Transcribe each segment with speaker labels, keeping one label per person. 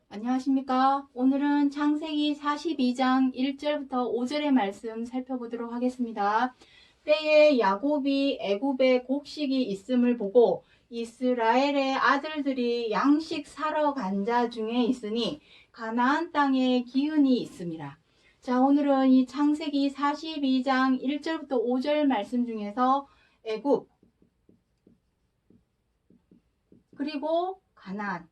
Speaker 1: 안녕하십니까? 오늘은 창세기 42장 1절부터 5절의 말씀 살펴보도록 하겠습니다. 때에 야곱이 애굽에 곡식이 있음을 보고 이스라엘의 아들들이 양식 사러 간 자 중에 있으니 가나안 땅에 기근이 있음이라. 자, 오늘은 이 창세기 42장 1절부터 5절 말씀 중에서 애굽 그리고 가나안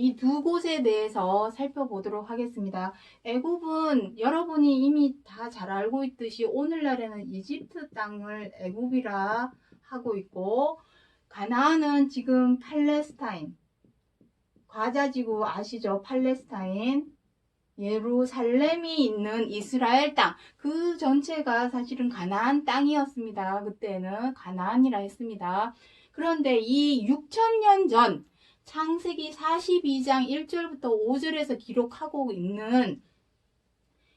Speaker 1: 이 두 곳에 대해서 살펴보도록 하겠습니다. 애굽은 여러분이 이미 다 잘 알고 있듯이 오늘날에는 이집트 땅을 애굽이라 하고 있고, 가나안은 지금 팔레스타인, 과자지구 아시죠? 팔레스타인, 예루살렘이 있는 이스라엘 땅, 그 전체가 사실은 가나안 땅이었습니다. 그때는 가나안이라 했습니다. 그런데 이 6천년 전 창세기 42장 1절부터 5절에서 기록하고 있는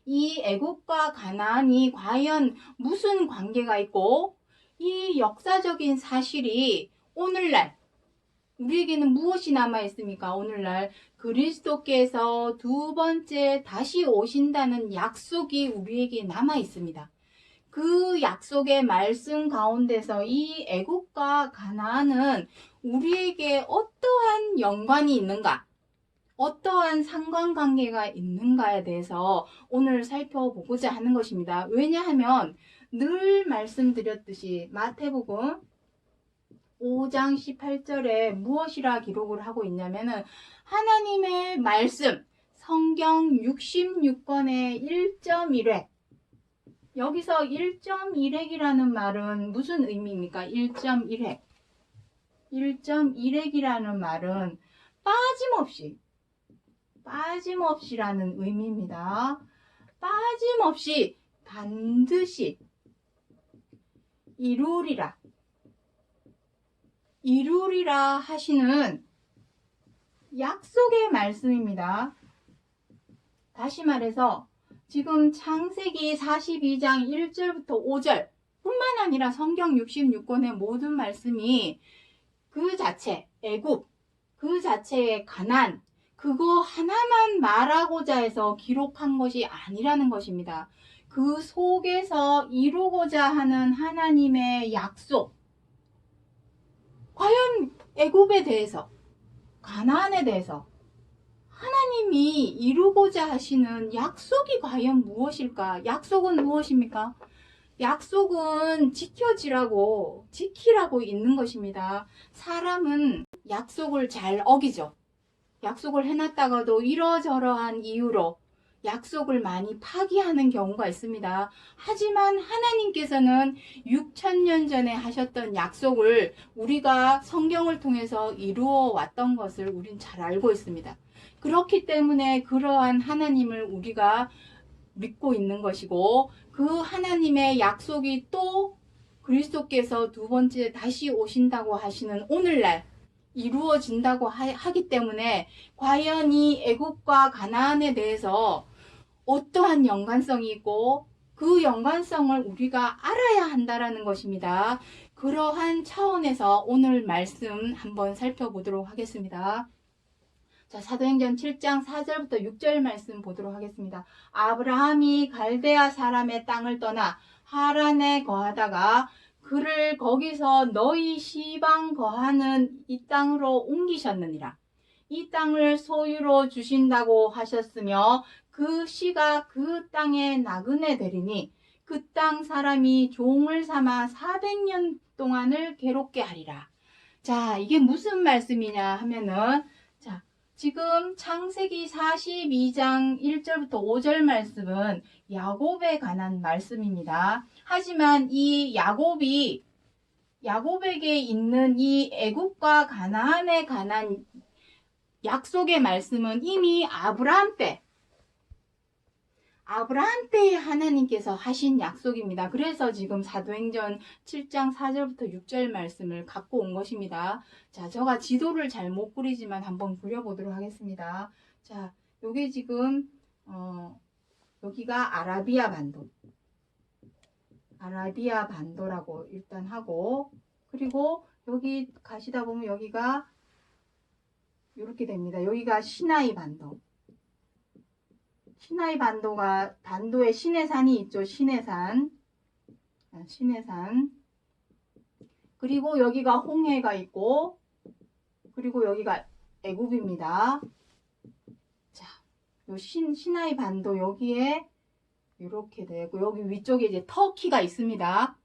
Speaker 1: 이 애굽과 가나안이 과연 무슨 관계가 있고, 이 역사적인 사실이 오늘날 우리에게는 무엇이 남아있습니까? 오늘날 그리스도께서 두 번째 다시 오신다는 약속이 우리에게 남아있습니다. 그 약속의 말씀 가운데서 이 애굽과 가나안은 우리에게 어떠한 연관이 있는가, 어떠한 상관관계가 있는가에 대해서 오늘 살펴보고자 하는 것입니다. 왜냐하면 늘 말씀드렸듯이 마태복음 5장 18절에 무엇이라 기록을 하고 있냐면은 하나님의 말씀 성경 66권의 1.1획, 여기서 1.1획이라는 말은 무슨 의미입니까? 1.1획 1.1획이라는 말은 빠짐없이라는 의미입니다. 빠짐없이 반드시 이루리라 하시는 약속의 말씀입니다. 다시 말해서 지금 창세기 42장 1절부터 5절 뿐만 아니라 성경 66권의 모든 말씀이 그 자체, 애굽, 그 자체의 가나안, 그거 하나만 말하고자 해서 기록한 것이 아니라는 것입니다. 그 속에서 이루고자 하는 하나님의 약속, 과연 애굽에 대해서, 가나안에 대해서 하나님이 이루고자 하시는 약속이 과연 무엇일까? 약속은 무엇입니까? 약속은 지키라고 있는 것입니다. 사람은 약속을 잘 어기죠. 약속을 해놨다가도 이러저러한 이유로 약속을 많이 파기하는 경우가 있습니다. 하지만 하나님께서는 6천년 전에 하셨던 약속을 우리가 성경을 통해서 이루어 왔던 것을 우린 잘 알고 있습니다. 그렇기 때문에 그러한 하나님을 우리가 믿고 있는 것이고, 그 하나님의 약속이 또 그리스도께서 두 번째 다시 오신다고 하시는 오늘날 이루어진다고 하기 때문에 과연 이 애굽과 가나안에 대해서 어떠한 연관성이 있고 그 연관성을 우리가 알아야 한다라는 것입니다. 그러한 차원에서 오늘 말씀 한번 살펴보도록 하겠습니다. 자, 사도행전 7장 4절부터 6절 말씀 보도록 하겠습니다. 아브라함이 갈대아 사람의 땅을 떠나 하란에 거하다가 그를 거기서 너희 시방 거하는 이 땅으로 옮기셨느니라. 이 땅을 소유로 주신다고 하셨으며 그 씨가 그 땅에 나그네 되리니 그 땅 사람이 종을 삼아 400년 동안을 괴롭게 하리라. 자, 이게 무슨 말씀이냐 하면은, 자, 지금 창세기 42장 1절부터 5절 말씀은 야곱에 관한 말씀입니다. 하지만 이 야곱에게 있는 이 애굽과 가나안에 관한 약속의 말씀은 이미 아브라함 때에 하나님께서 하신 약속입니다. 그래서 지금 사도행전 7장 4절부터 6절 말씀을 갖고 온 것입니다. 자, 제가 지도를 잘 못 그리지만 한번 그려보도록 하겠습니다. 자, 요게 지금 여기가 아라비아 반도라고 일단 하고, 그리고 여기 가시다 보면 여기가 이렇게 됩니다. 여기가 시나이 반도. 시나이 반도가 반도에 시내산이 있죠. 시내산. 시내산. 그리고 여기가 홍해가 있고 그리고 여기가 애굽입니다. 자, 요 시나이 반도 여기에 이렇게 되고 여기 위쪽에 이제 터키가 있습니다.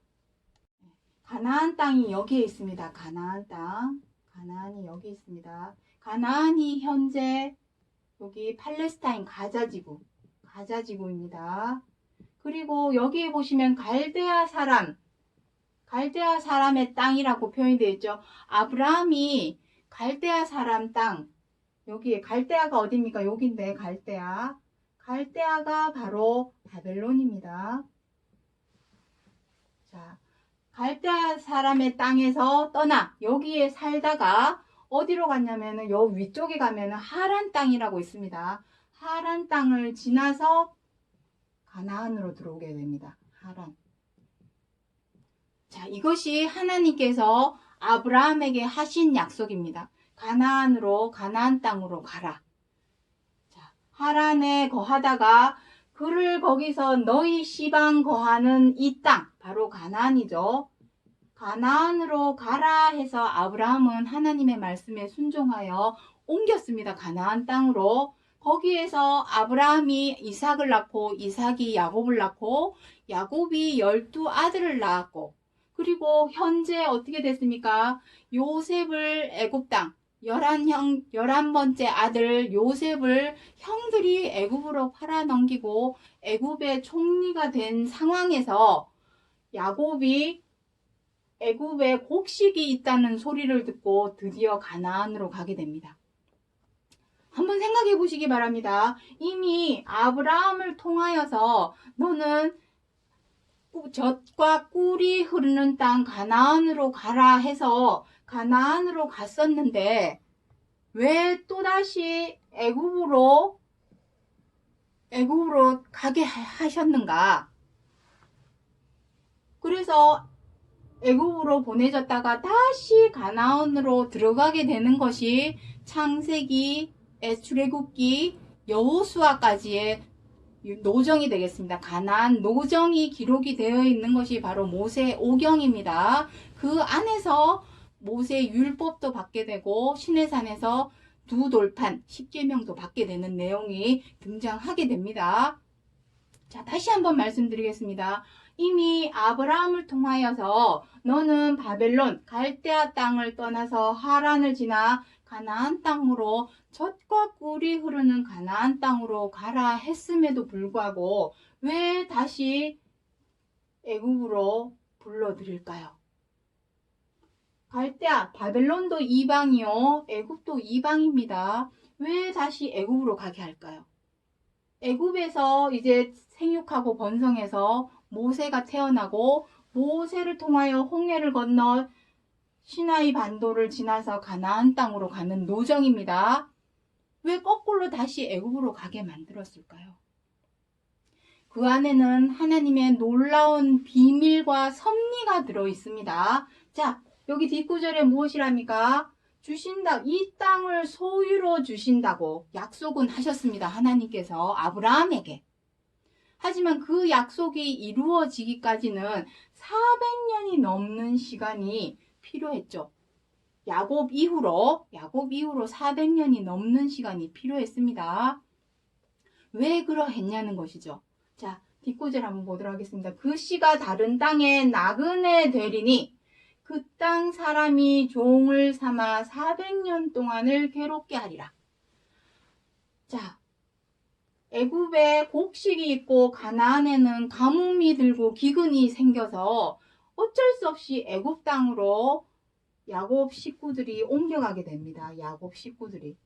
Speaker 1: 가나안 땅이 여기에 있습니다. 가나안 땅. 가나안이 여기 있습니다. 가나안이 현재 여기 팔레스타인 가자지구입니다. 그리고 여기에 보시면 갈대아 사람의 땅이라고 표현이 되어 있죠. 아브라함이 갈대아 사람 땅, 여기에 갈대아가 어디입니까? 여기인데 갈대아가 바로 바벨론입니다. 자, 갈대아 사람의 땅에서 떠나 여기에 살다가 어디로 갔냐면은 요 위쪽에 가면은 하란 땅이라고 있습니다. 하란 땅을 지나서 가나안으로 들어오게 됩니다. 하란. 자, 이것이 하나님께서 아브라함에게 하신 약속입니다. 가나안 땅으로 가라. 자, 하란에 거하다가 그를 거기서 너희 시방 거하는 이 땅, 바로 가나안이죠. 가나안으로 가라 해서 아브라함은 하나님의 말씀에 순종하여 옮겼습니다. 가나안 땅으로. 거기에서 아브라함이 이삭을 낳고 이삭이 야곱을 낳고 야곱이 12아들을 낳았고 그리고 현재 어떻게 됐습니까? 요셉을 애굽 땅 11번째 아들 요셉을 형들이 애굽으로 팔아넘기고 애굽의 총리가 된 상황에서 야곱이 애굽에 곡식이 있다는 소리를 듣고 드디어 가나안으로 가게 됩니다. 한번 생각해 보시기 바랍니다. 이미 아브라함을 통하여서 너는 젖과 꿀이 흐르는 땅 가나안으로 가라 해서 가나안으로 갔었는데 왜 또다시 애굽으로 가게 하셨는가? 그래서 애굽으로 보내졌다가 다시 가나안으로 들어가게 되는 것이 창세기, 출애굽기, 여호수아까지의 노정이 되겠습니다. 가나안 노정이 기록이 되어 있는 것이 바로 모세오경입니다. 그 안에서 모세 율법도 받게 되고 시내산에서 두 돌판, 십계명도 받게 되는 내용이 등장하게 됩니다. 자, 다시 한번 말씀드리겠습니다. 이미 아브라함을 통하여서 너는 바벨론, 갈대아 땅을 떠나서 하란을 지나 가나안 땅으로 젖과 꿀이 흐르는 가나안 땅으로 가라 했음에도 불구하고 왜 다시 애굽으로 불러들일까요? 갈대아, 바벨론도 이방이요, 애굽도 이방입니다. 왜 다시 애굽으로 가게 할까요? 애굽에서 이제 생육하고 번성해서 모세가 태어나고 모세를 통하여 홍해를 건너 시나이 반도를 지나서 가나안 땅으로 가는 노정입니다. 왜 거꾸로 다시 애굽으로 가게 만들었을까요? 그 안에는 하나님의 놀라운 비밀과 섭리가 들어 있습니다. 자, 여기 뒷구절에 무엇이랍니까? 주신다. 이 땅을 소유로 주신다고 약속은 하셨습니다. 하나님께서 아브라함에게. 하지만 그 약속이 이루어지기까지는 400년이 넘는 시간이 필요했죠. 야곱 이후로 400년이 넘는 시간이 필요했습니다. 왜 그러했냐는 것이죠. 자, 뒷구절 한번 보도록 하겠습니다. 그 씨가 다른 땅에 나그네 되리니 그 땅 사람이 종을 삼아 400년 동안을 괴롭게 하리라. 자, 애굽에 곡식이 있고 가나안에는 가뭄이 들고 기근이 생겨서 어쩔 수 없이 애굽 땅으로 야곱 식구들이 옮겨가게 됩니다. 야곱 식구들이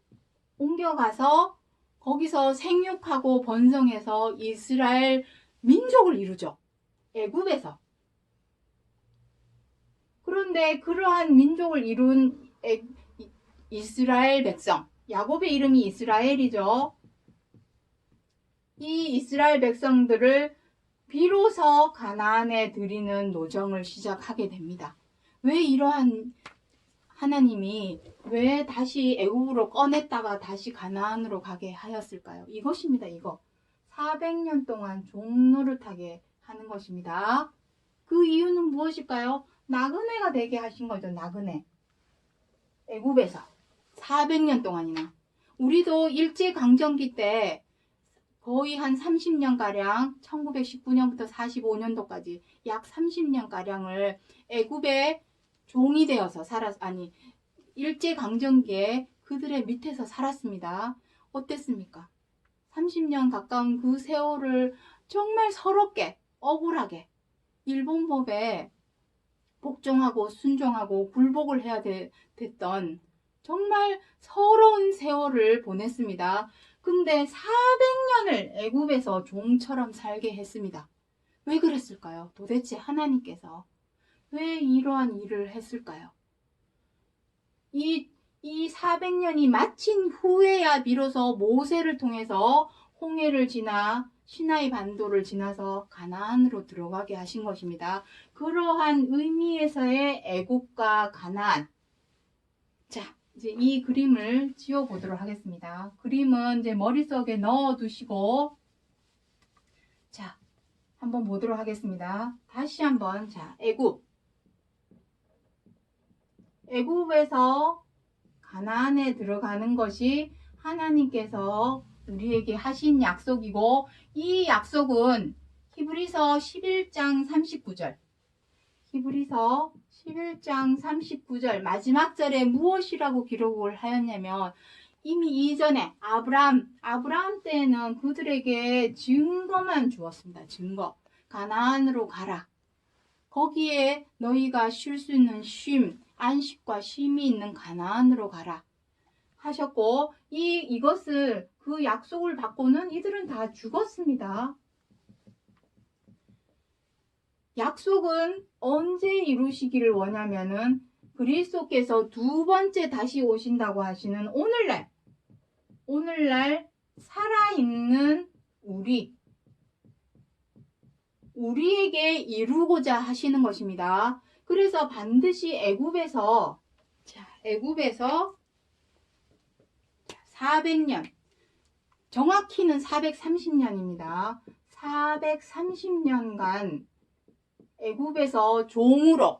Speaker 1: 옮겨가서 거기서 생육하고 번성해서 이스라엘 민족을 이루죠. 애굽에서. 그런데 그러한 민족을 이룬 이스라엘 백성, 야곱의 이름이 이스라엘이죠. 이 이스라엘 백성들을 비로소 가나안에 들이는 노정을 시작하게 됩니다. 왜 이러한 하나님이 왜 다시 애굽으로 꺼냈다가 다시 가나안으로 가게 하였을까요? 이것입니다. 이거 400년 동안 종노릇하게 하는 것입니다. 그 이유는 무엇일까요? 나그네가 되게 하신 거죠. 나그네. 애굽에서 400년 동안이나. 우리도 일제강점기 때 거의 한 30년가량 1919년부터 45년도까지 약 30년가량을 애굽의 종이 되어서 일제강점기에 그들의 밑에서 살았습니다. 어땠습니까? 30년 가까운 그 세월을 정말 서럽게 억울하게 일본법에 복종하고 순종하고 굴복을 해야 됐던 정말 서러운 세월을 보냈습니다. 근데 400년을 애굽에서 종처럼 살게 했습니다. 왜 그랬을까요? 도대체 하나님께서 왜 이러한 일을 했을까요? 이 400년이 마친 후에야 비로소 모세를 통해서 홍해를 지나 시나이 반도를 지나서 가나안으로 들어가게 하신 것입니다. 그러한 의미에서의 애굽과 가나안. 자, 이제 이 그림을 지어 보도록 하겠습니다. 그림은 이제 머릿속에 넣어 두시고, 자, 한번 보도록 하겠습니다. 다시 한번, 자, 애굽에서 가나안에 들어가는 것이 하나님께서 우리에게 하신 약속이고, 이 약속은 히브리서 11장 39절, 히브리서 11장 39절 마지막 절에 무엇이라고 기록을 하였냐면, 이미 이전에 아브라함 때에는 그들에게 증거만 주었습니다. 증거. 가나안으로 가라. 거기에 너희가 쉴 수 있는 쉼, 안식과 쉼이 있는 가나안으로 가라 하셨고, 이것을 그 약속을 받고는 이들은 다 죽었습니다. 약속은 언제 이루시기를 원하면은 그리스도께서 두 번째 다시 오신다고 하시는 오늘날 살아있는 우리에게 이루고자 하시는 것입니다. 그래서 반드시 애굽에서 400년, 정확히는 430년입니다. 430년간 애굽에서 종으로,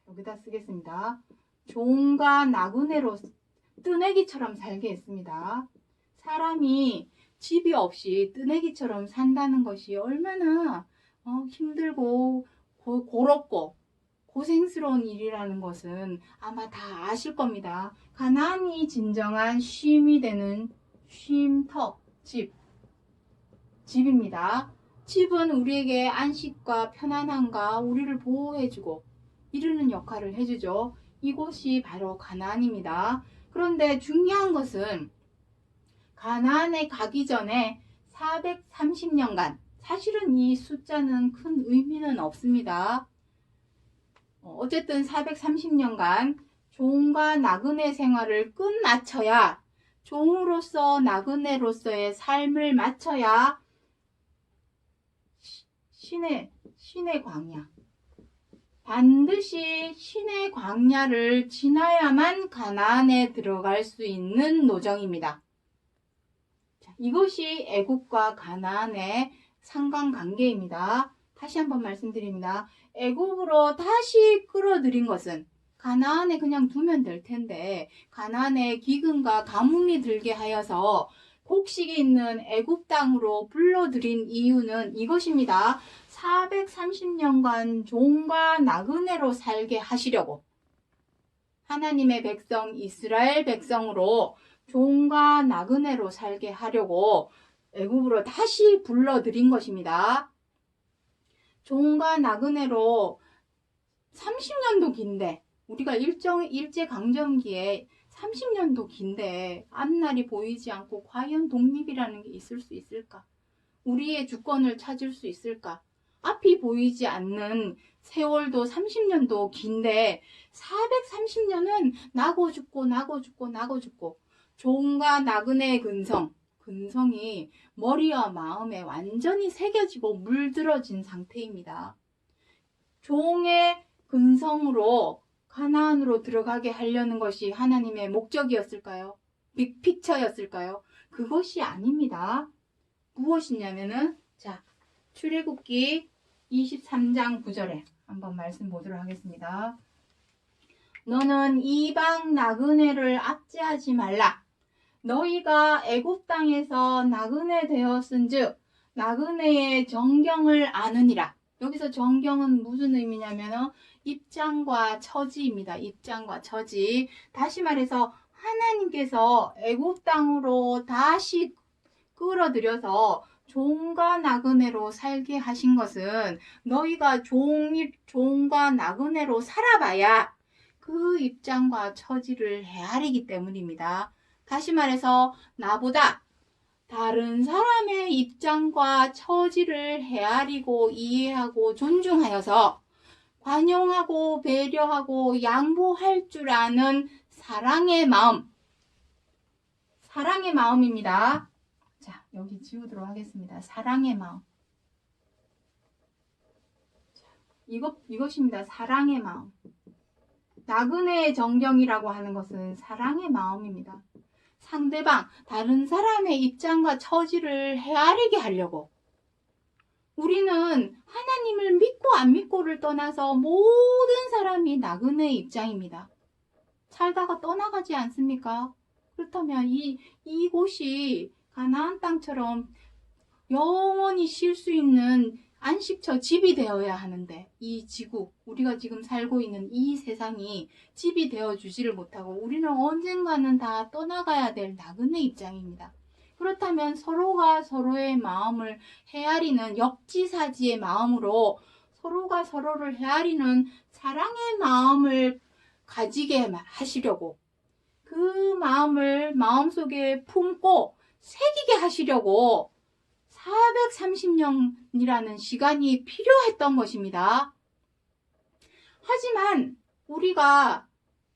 Speaker 1: 여기다 쓰겠습니다. 종과 나그네로 뜨내기처럼 살게 했습니다. 사람이 집이 없이 뜨내기처럼 산다는 것이 얼마나 힘들고 고롭고 고생스러운 일이라는 것은 아마 다 아실 겁니다. 가나안이 진정한 쉼이 되는 쉼터, 집입니다. 집은 우리에게 안식과 편안함과 우리를 보호해주고 이루는 역할을 해주죠. 이곳이 바로 가나안입니다. 그런데 중요한 것은 가나안에 가기 전에 430년간, 사실은 이 숫자는 큰 의미는 없습니다. 어쨌든 430년간 종과 나그네 생활을 끝마쳐야, 종으로서 나그네로서의 삶을 마쳐야 신의 광야, 반드시 신의 광야를 지나야만 가나안에 들어갈 수 있는 노정입니다. 이것이 애굽과 가나안의 상관관계입니다. 다시 한번 말씀드립니다. 애굽으로 다시 끌어들인 것은 가나안에 그냥 두면 될 텐데, 가나안에 기근과 가뭄이 들게 하여서 곡식이 있는 애굽 땅으로 불러들인 이유는 이것입니다. 430년간 종과 나그네로 살게 하시려고, 하나님의 백성 이스라엘 백성으로 종과 나그네로 살게 하려고 애굽으로 다시 불러들인 것입니다. 종과 나그네로 30년도 긴데, 우리가 일제강점기에 30년도 긴데 앞날이 보이지 않고 과연 독립이라는 게 있을 수 있을까? 우리의 주권을 찾을 수 있을까? 앞이 보이지 않는 세월도 30년도 긴데 430년은 나고 죽고 종과 나그네의 근성이 머리와 마음에 완전히 새겨지고 물들어진 상태입니다. 종의 금성으로 가나안으로 들어가게 하려는 것이 하나님의 목적이었을까요? 빅픽처였을까요? 그것이 아닙니다. 무엇이냐면은 자, 출애굽기 23장 9절에 한번 말씀 보도록 하겠습니다. 너는 이방 나그네를 압제하지 말라. 너희가 애굽 땅에서 나그네 되었은즉 나그네의 정경을 아느니라. 여기서 정경은 무슨 의미냐면 입장과 처지입니다. 입장과 처지. 다시 말해서 하나님께서 애굽 땅으로 다시 끌어들여서 종과 나그네로 살게 하신 것은 너희가 종과 나그네로 살아봐야 그 입장과 처지를 헤아리기 때문입니다. 다시 말해서 나보다 다른 사람의 입장과 처지를 헤아리고 이해하고 존중하여서 관용하고 배려하고 양보할 줄 아는 사랑의 마음입니다. 자, 여기 지우도록 하겠습니다. 사랑의 마음. 자, 이것입니다. 사랑의 마음. 나그네의 정경이라고 하는 것은 사랑의 마음입니다. 상대방, 다른 사람의 입장과 처지를 헤아리게 하려고. 우리는 하나님을 믿고 안 믿고를 떠나서 모든 사람이 나그네의 입장입니다. 살다가 떠나가지 않습니까? 그렇다면 이곳이 가나안 땅처럼 영원히 쉴 수 있는 안식처 집이 되어야 하는데 이 지구, 우리가 지금 살고 있는 이 세상이 집이 되어 주지를 못하고 우리는 언젠가는 다 떠나가야 될 나그네 입장입니다. 그렇다면 서로가 서로의 마음을 헤아리는 역지사지의 마음으로 서로가 서로를 헤아리는 사랑의 마음을 가지게 하시려고 그 마음을 마음속에 품고 새기게 하시려고 430년이라는 시간이 필요했던 것입니다. 하지만 우리가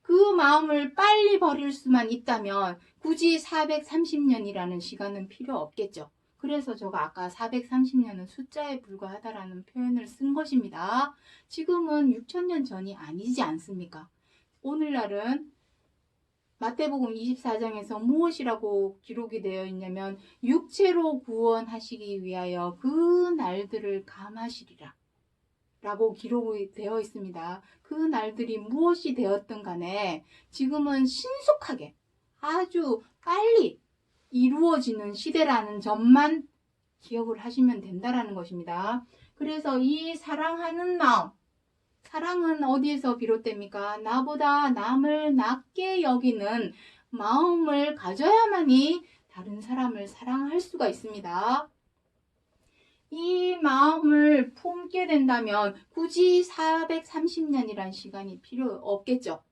Speaker 1: 그 마음을 빨리 버릴 수만 있다면 굳이 430년이라는 시간은 필요 없겠죠. 그래서 제가 아까 430년은 숫자에 불과하다라는 표현을 쓴 것입니다. 지금은 6,000년 전이 아니지 않습니까? 오늘날은 마태복음 24장에서 무엇이라고 기록이 되어 있냐면 육체로 구원하시기 위하여 그 날들을 감하시리라 라고 기록이 되어 있습니다. 그 날들이 무엇이 되었든 간에 지금은 신속하게 아주 빨리 이루어지는 시대라는 점만 기억을 하시면 된다라는 것입니다. 그래서 이 사랑하는 마음, 사랑은 어디에서 비롯됩니까? 나보다 남을 낮게 여기는 마음을 가져야만이 다른 사람을 사랑할 수가 있습니다. 이 마음을 품게 된다면 굳이 430년이란 시간이 필요 없겠죠.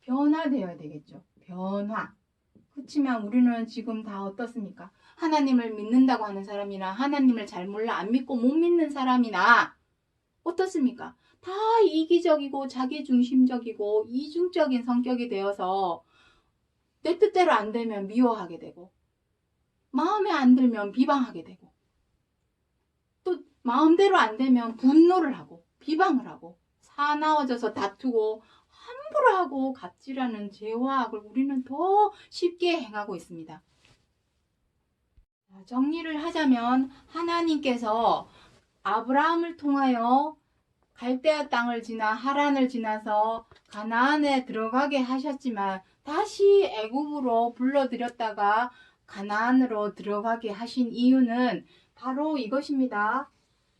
Speaker 1: 변화되어야 되겠죠. 변화. 그렇지만 우리는 지금 다 어떻습니까? 하나님을 믿는다고 하는 사람이나 하나님을 잘 몰라 안 믿고 못 믿는 사람이나 어떻습니까? 다 이기적이고 자기중심적이고 이중적인 성격이 되어서 내 뜻대로 안 되면 미워하게 되고 마음에 안 들면 비방하게 되고 또 마음대로 안 되면 분노를 하고 비방을 하고 사나워져서 다투고 함부로 하고 갑질하는 죄와 악을 우리는 더 쉽게 행하고 있습니다. 정리를 하자면 하나님께서 아브라함을 통하여 갈대아 땅을 지나 하란을 지나서 가나안에 들어가게 하셨지만 다시 애굽으로 불러들였다가 가나안으로 들어가게 하신 이유는 바로 이것입니다.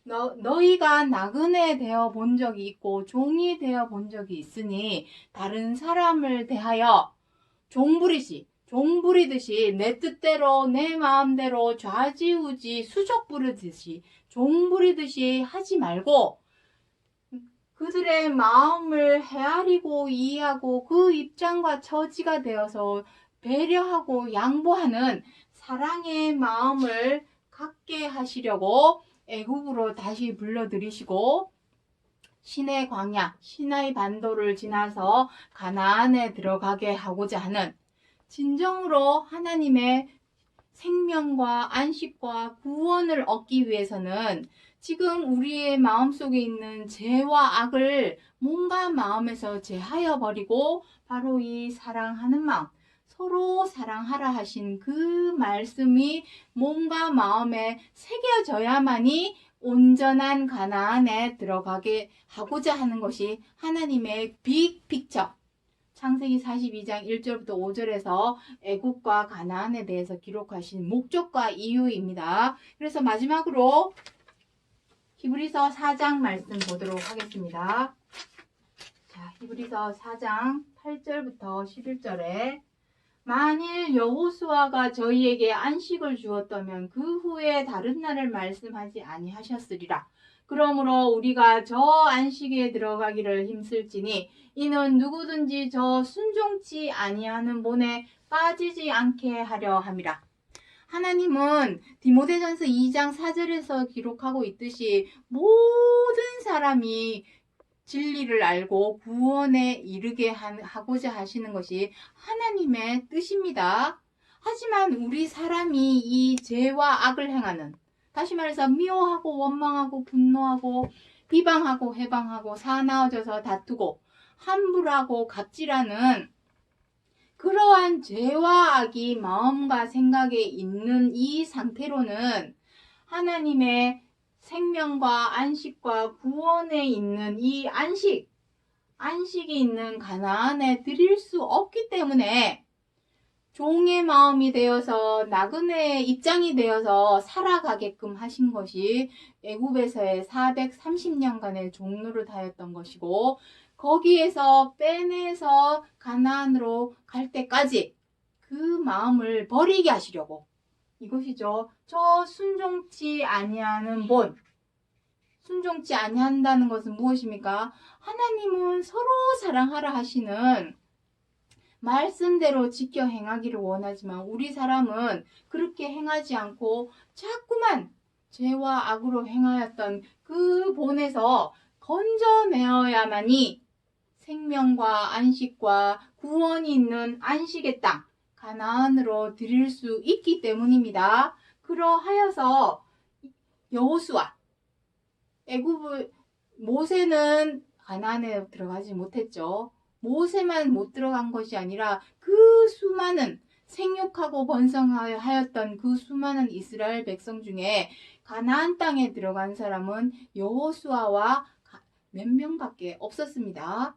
Speaker 1: 너희가 나그네 되어 본 적이 있고 종이 되어 본 적이 있으니 다른 사람을 대하여 종부리듯이 내 뜻대로 내 마음대로 좌지우지 수족 부르듯이 종부리듯이 하지 말고 그들의 마음을 헤아리고 이해하고 그 입장과 처지가 되어서 배려하고 양보하는 사랑의 마음을 갖게 하시려고 애굽으로 다시 불러들이시고 시내 광야, 시나이 반도를 지나서 가나안에 들어가게 하고자 하는 진정으로 하나님의 생명과 안식과 구원을 얻기 위해서는 지금 우리의 마음속에 있는 죄와 악을 몸과 마음에서 제하여 버리고 바로 이 사랑하는 마음, 서로 사랑하라 하신 그 말씀이 몸과 마음에 새겨져야만이 온전한 가나안에 들어가게 하고자 하는 것이 하나님의 빅 픽처. 창세기 42장 1절부터 5절에서 애국과 가나안에 대해서 기록하신 목적과 이유입니다. 그래서 마지막으로 히브리서 4장 말씀 보도록 하겠습니다. 자, 히브리서 4장 8절부터 11절에 만일 여호수아가 저희에게 안식을 주었다면 그 후에 다른 날을 말씀하지 아니하셨으리라. 그러므로 우리가 저 안식에 들어가기를 힘쓸지니 이는 누구든지 저 순종치 아니하는 본에 빠지지 않게 하려 함이라. 하나님은 디모데전서 2장 4절에서 기록하고 있듯이 모든 사람이 진리를 알고 구원에 이르게 하고자 하시는 것이 하나님의 뜻입니다. 하지만 우리 사람이 이 죄와 악을 행하는, 다시 말해서 미워하고 원망하고 분노하고 비방하고 해방하고 사나워져서 다투고 함부로하고 갑질하는 그러한 죄와 악이 마음과 생각에 있는 이 상태로는 하나님의 생명과 안식과 구원에 있는 이 안식이 있는 가나안에 드릴 수 없기 때문에 종의 마음이 되어서 나그네의 입장이 되어서 살아가게끔 하신 것이 애굽에서의 430년간의 종노릇하였던 것이고 거기에서 빼내서 가나안으로 갈 때까지 그 마음을 버리게 하시려고 이것이죠. 저 순종치 아니하는 본. 순종치 아니한다는 것은 무엇입니까? 하나님은 서로 사랑하라 하시는 말씀대로 지켜 행하기를 원하지만 우리 사람은 그렇게 행하지 않고 자꾸만 죄와 악으로 행하였던 그 본에서 건져내어야만이 생명과 안식과 구원이 있는 안식의 땅 가나안으로 드릴 수 있기 때문입니다. 그러하여서 여호수아 애굽 모세는 가나안에 들어가지 못했죠. 모세만 못 들어간 것이 아니라 그 수많은 생육하고 번성하였던 그 수많은 이스라엘 백성 중에 가나안 땅에 들어간 사람은 여호수아와 몇 명밖에 없었습니다.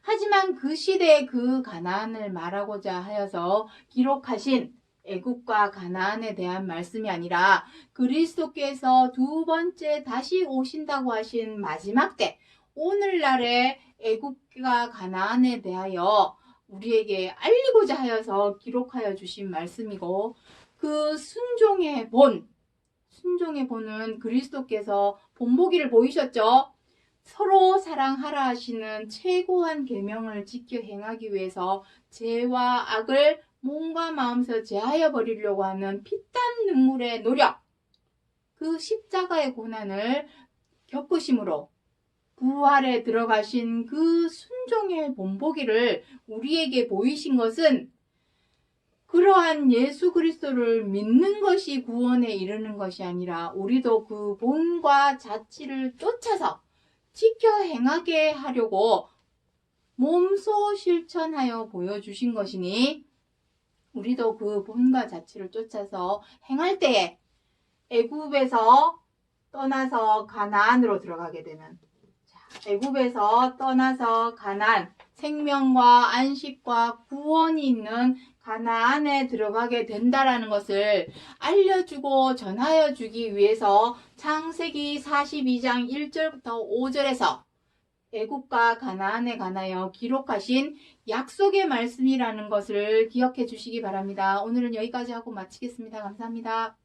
Speaker 1: 하지만 그 시대의 그 가나안을 말하고자 하여서 기록하신 애굽과 가나안에 대한 말씀이 아니라 그리스도께서 두 번째 다시 오신다고 하신 마지막 때 오늘날의 애굽과 가나안에 대하여 우리에게 알리고자 하여서 기록하여 주신 말씀이고 그 순종의 본은 그리스도께서 본보기를 보이셨죠. 서로 사랑하라 하시는 최고한 계명을 지켜 행하기 위해서 죄와 악을 몸과 마음에서 제하여 버리려고 하는 피땀 눈물의 노력, 그 십자가의 고난을 겪으심으로 부활에 들어가신 그 순종의 본보기를 우리에게 보이신 것은 그러한 예수 그리스도를 믿는 것이 구원에 이르는 것이 아니라 우리도 그 본과 자치를 쫓아서 지켜 행하게 하려고 몸소 실천하여 보여주신 것이니 우리도 그 본과 자치를 쫓아서 행할 때에 애굽에서 떠나서 가나안으로 들어가게 되는 애굽에서 떠나서 가나안 생명과 안식과 구원이 있는 가나안에 들어가게 된다라는 것을 알려주고 전하여 주기 위해서 창세기 42장 1절부터 5절에서 애굽과 가나안에 관하여 기록하신 약속의 말씀이라는 것을 기억해 주시기 바랍니다. 오늘은 여기까지 하고 마치겠습니다. 감사합니다.